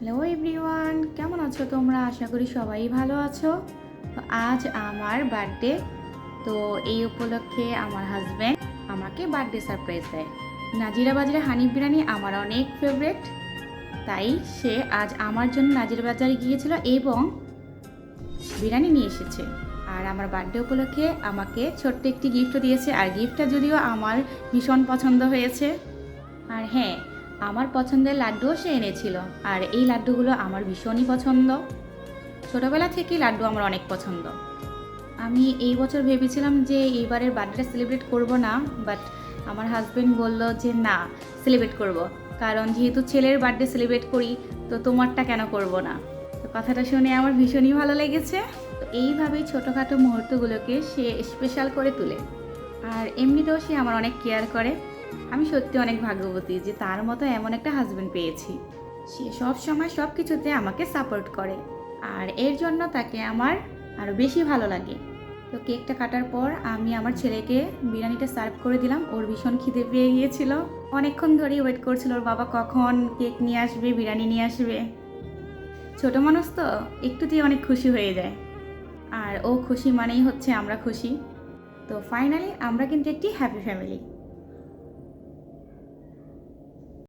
Hello everyone, কেমন আছো তোমরা? আশা করি সবাই ভালো আছো। তো আজ আমার বার্থডে। তো এই উপলক্ষে আমার হাজব্যান্ড আমাকে বার্থডে সারপ্রাইজ দেয়। নাজিরা বাজারে হানি বিরিয়ানি আমার অনেক ফেভারেট, তাই সে আজ আমার জন্য নাজিরা বাজারে গিয়েছিল এবং বিরিয়ানি নিয়ে এসেছে। আর আমার বার্থডে উপলক্ষে আমাকে ছোট্ট একটি গিফটও দিয়েছে, আর গিফটটা যদিও আমার ভীষণ পছন্দ হয়েছে। আর হ্যাঁ, আমার পছন্দের লাড্ডুও সে এনেছিল, আর এই লাড্ডুগুলো আমার ভীষণই পছন্দ। ছোটোবেলা থেকেই লাড্ডু আমার অনেক পছন্দ। আমি এই বছর ভেবেছিলাম যে এইবারের বার্থডে সেলিব্রেট করব না, বাট আমার হাজব্যান্ড বলল যে না, সেলিব্রেট করব, কারণ যেহেতু ছেলের বার্থডে সেলিব্রেট করি তো তোমারটা কেন করব না। তো কথাটা শুনে আমার ভীষণই ভালো লেগেছে। তো এইভাবেই ছোটোখাটো মুহূর্তগুলোকে সে স্পেশাল করে তোলে। আর এমনিতেও সে আমার অনেক কেয়ার করে। আমি সত্যি অনেক ভাগ্যবতী যে তার মতো এমন একটা হাজব্যান্ড পেয়েছি। সে সব সময় সব কিছুতে আমাকে সাপোর্ট করে, আর এর জন্য তাকে আমার আরও বেশি ভালো লাগে। তো কেকটা কাটার পর আমি আমার ছেলেকে বিরিয়ানিটা সার্ভ করে দিলাম। ওর ভীষণ খিদে পেয়ে গিয়েছিল, অনেকক্ষণ ধরেই ওয়েট করছিল ওর বাবা কখন কেক নিয়ে আসবে, বিরিয়ানি নিয়ে আসবে। ছোট মানুষ তো একটুতেই অনেক খুশি হয়ে যায়, আর ও খুশি মানেই হচ্ছে আমরা খুশি। তো ফাইনালি আমরা কিন্তু একটি হ্যাপি ফ্যামিলি।